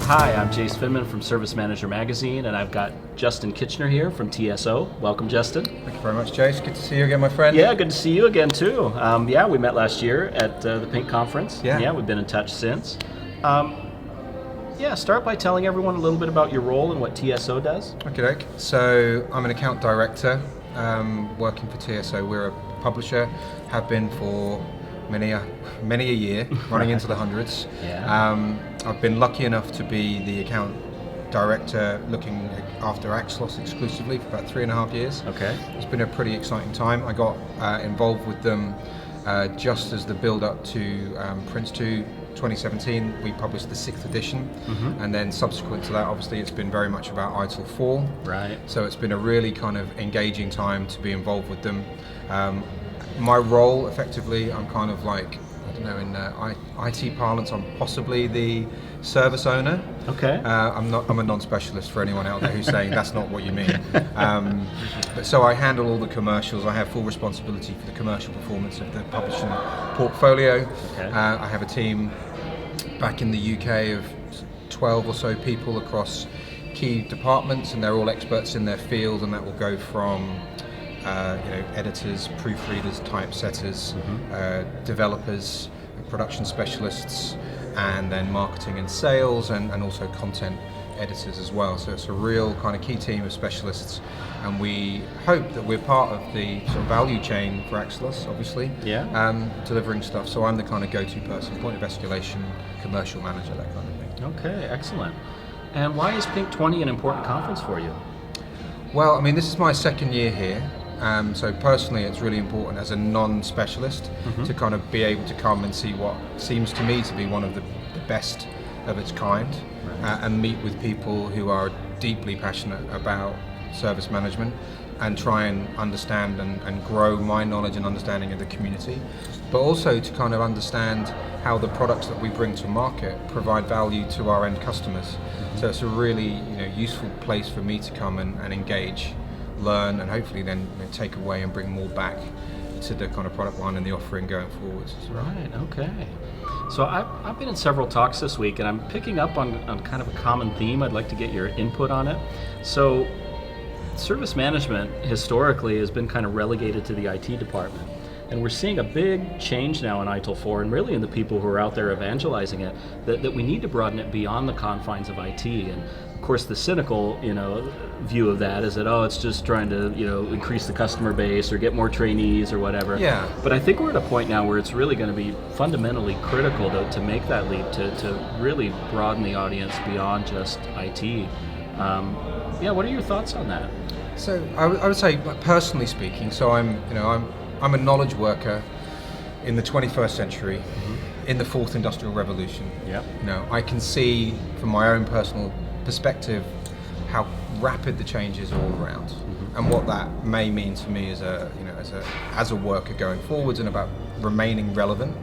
Hi, I'm Jace Finman from Service Manager Magazine, and I've got Justin Kitchener here from TSO. Welcome, Justin. Thank you very much, Jace. Good to see you again, my friend. Yeah, good to see you again, too. We met last year at the Pink Conference. Yeah, we've been in touch since. Start by telling everyone a little bit about your role and what TSO does. Okay. So I'm an account director working for TSO. We're a publisher, have been for many a year, running into the hundreds. I've been lucky enough to be the account director looking after Axelos exclusively for about 3.5 years. Okay. It's been a pretty exciting time. I got involved with them just as the build-up to Prince2 2017. We published the 6th edition, and then subsequent to that, obviously, it's been very much about Agile 4. Right. So it's been a really kind of engaging time to be involved with them. My role, effectively, I'm kind of like, I don't know, in IT parlance, I'm possibly the service owner. Okay. I'm a non-specialist for anyone out there who's saying that's not what you mean. But so I handle all the commercials. I have full responsibility for the commercial performance of the publishing portfolio. Okay. I have a team back in the UK of 12 or so people across key departments, and they're all experts in their field, and that will go from editors, proofreaders, typesetters, developers, production specialists, and then marketing and sales, and also content editors as well. So it's a real kind of key team of specialists, and we hope that we're part of the sort of value chain for Axelos, obviously, delivering stuff. So I'm the kind of go-to person, point of escalation, commercial manager, that kind of thing. Okay, excellent. And why is Pink20 an important conference for you? Well, I mean, this is my second year here. So personally, it's really important as a non-specialist to kind of be able to come and see what seems to me to be one of the best of its kind, and meet with people who are deeply passionate about service management, and try and understand and grow my knowledge and understanding of the community, but also to kind of understand how the products that we bring to market provide value to our end customers. So it's a really useful place for me to come and engage, learn, and hopefully then take away and bring more back to the kind of product line and the offering going forwards. Right, okay. So I've been in several talks this week, and I'm picking up on kind of a common theme. I'd like to get your input on it. So service management historically has been kind of relegated to the IT department. And we're seeing a big change now in ITIL 4, and really in the people who are out there evangelizing it, that we need to broaden it beyond the confines of IT. And of course, the cynical, view of that is that, it's just trying to, increase the customer base or get more trainees or whatever. Yeah. But I think we're at a point now where it's really going to be fundamentally critical to make that leap, to really broaden the audience beyond just IT. What are your thoughts on that? So I would say, personally speaking, so I'm a knowledge worker in the 21st century, in the fourth industrial revolution. Yep. I can see from my own personal perspective how rapid the change is all around, and what that may mean to me as a worker going forwards, and about remaining relevant.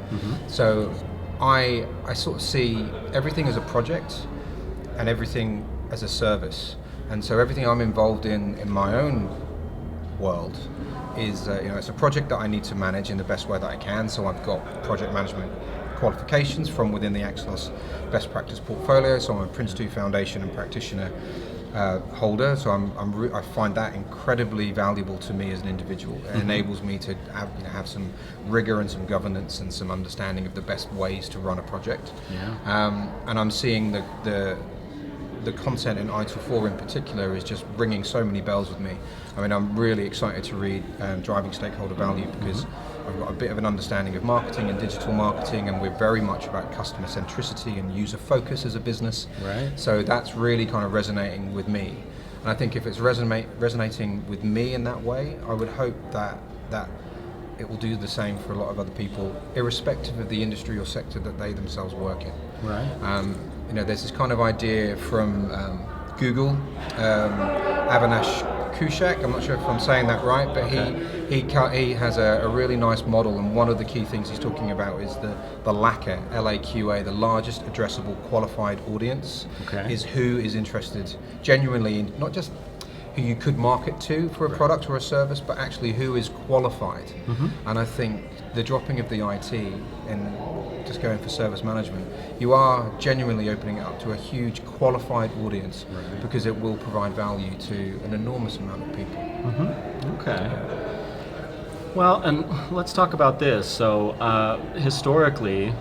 So I sort of see everything as a project and everything as a service, and so everything I'm involved in my own world is it's a project that I need to manage in the best way that I can. So I've got project management qualifications from within the Axelos best practice portfolio. So I'm a Prince2 Foundation and practitioner holder. So I find that incredibly valuable to me as an individual. It enables me to have some rigor and some governance and some understanding of the best ways to run a project. And I'm seeing the content in ITIL 4 in particular is just ringing so many bells with me. I mean, I'm really excited to read Driving Stakeholder Value, because I've got a bit of an understanding of marketing and digital marketing, and we're very much about customer centricity and user focus as a business. Right. So that's really kind of resonating with me. And I think if it's resonating with me in that way, I would hope that it will do the same for a lot of other people, irrespective of the industry or sector that they themselves work in. Right. There's this kind of idea from Google, Avinash Kushak, I'm not sure if I'm saying that right, but he has a really nice model, and one of the key things he's talking about is the LAQA, L-A-Q-A, the largest addressable qualified audience, is who is interested genuinely in not just who you could market to for a product or a service, but actually who is qualified. And I think the dropping of the IT and just going for service management, you are genuinely opening it up to a huge qualified audience, because it will provide value to an enormous amount of people. Okay. Well, and let's talk about this. So, historically,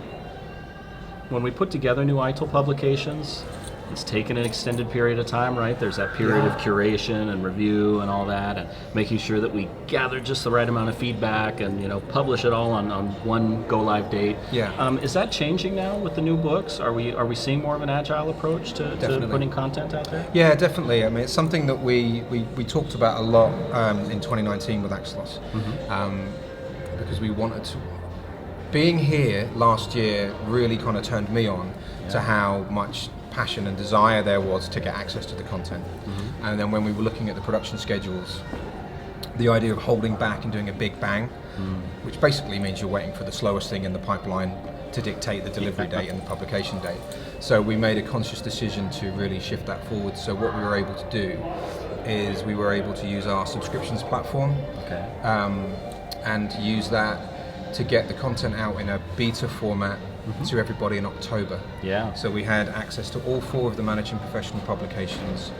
when we put together new ITIL publications, it's taken an extended period of time, right? There's that period of curation and review and all that, and making sure that we gather just the right amount of feedback and, you know, publish it all on one go-live date. Yeah. Is that changing now with the new books? Are we seeing more of an agile approach to putting content out there? Yeah, definitely. I mean, it's something that we talked about a lot in 2019 with Axelos, because we wanted to. Being here last year really kind of turned me on to how much passion and desire there was to get access to the content. And then when we were looking at the production schedules, the idea of holding back and doing a big bang, which basically means you're waiting for the slowest thing in the pipeline to dictate the delivery date and the publication date. So we made a conscious decision to really shift that forward. So what we were able to do is we were able to use our subscriptions platform, and use that to get the content out in a beta format to everybody in October. Yeah. So we had access to all 4 of the managing professional publications.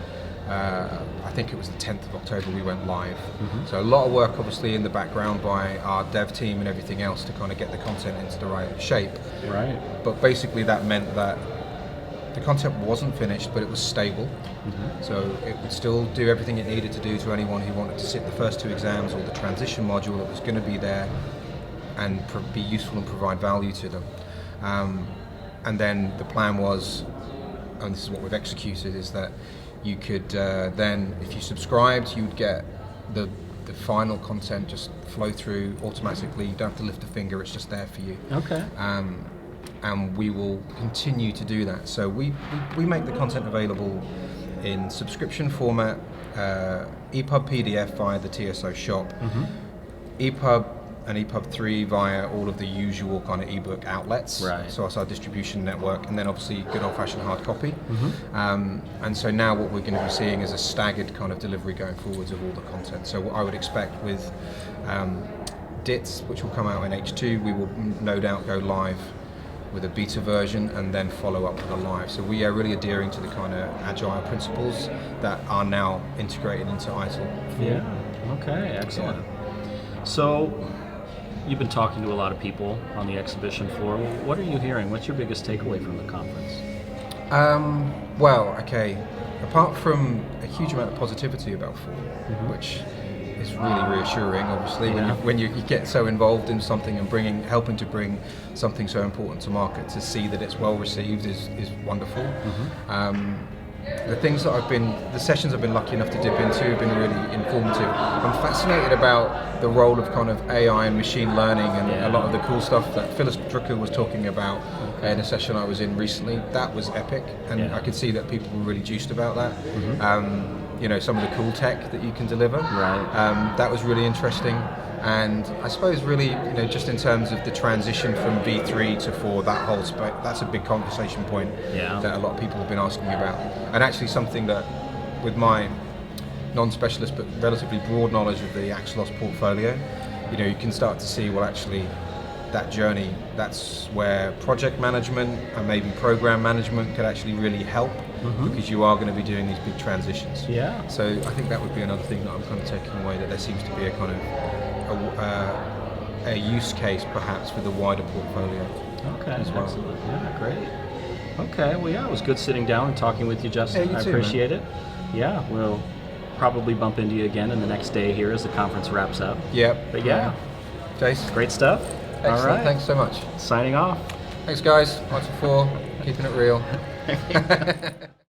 I think it was the 10th of October we went live. So a lot of work obviously in the background by our dev team and everything else to kind of get the content into the right shape. Right. But basically that meant that the content wasn't finished, but it was stable. So it would still do everything it needed to do to anyone who wanted to sit the first 2 exams or the transition module that was going to be there and be useful and provide value to them. And then the plan was, and this is what we've executed, is that you could then, if you subscribed, you would get the final content just flow through automatically. You don't have to lift a finger, it's just there for you. Okay. And we will continue to do that. So we make the content available in subscription format, EPUB PDF via the TSO shop, EPUB and EPUB 3 via all of the usual kind of ebook outlets. Right. So it's our distribution network, and then obviously good old-fashioned hard copy. And so now what we're going to be seeing is a staggered kind of delivery going forwards of all the content. So what I would expect with DITS, which will come out in H2, we will no doubt go live with a beta version and then follow up with a live. So we are really adhering to the kind of agile principles that are now integrated into ITIL. Yeah. Okay. Excellent. So you've been talking to a lot of people on the exhibition floor. What are you hearing? What's your biggest takeaway from the conference? Well, okay. Apart from a huge amount of positivity about fall, which is really reassuring, obviously, when you get so involved in something and helping to bring something so important to market, to see that it's well received is wonderful. The sessions I've been lucky enough to dip into have been really informative. I'm fascinated about the role of kind of AI and machine learning and a lot of the cool stuff that Phyllis Drucker was talking about in a session I was in recently. That was epic, and I could see that people were really juiced about that. You know, some of the cool tech that you can deliver. Right. That was really interesting. And I suppose really, you know, just in terms of the transition from V3 to 4, that whole space, that's a big conversation point that a lot of people have been asking me about. And actually something that, with my non-specialist but relatively broad knowledge of the Axelos portfolio, you know, you can start to see, well, actually, that journey, that's where project management and maybe program management could actually really help, because you are going to be doing these big transitions. Yeah. So I think that would be another thing that I'm kind of taking away, that there seems to be a kind of a use case perhaps for the wider portfolio. Okay, as well. Excellent. Yeah, great. Okay, well, yeah, it was good sitting down and talking with you, Justin. Yeah, you too, I appreciate it. Yeah, we'll probably bump into you again in the next day here as the conference wraps up. Yep. But yeah, Jace. Great stuff. Excellent. All right. Thanks so much. Signing off. Thanks, guys. 1 to 4. Keeping it real.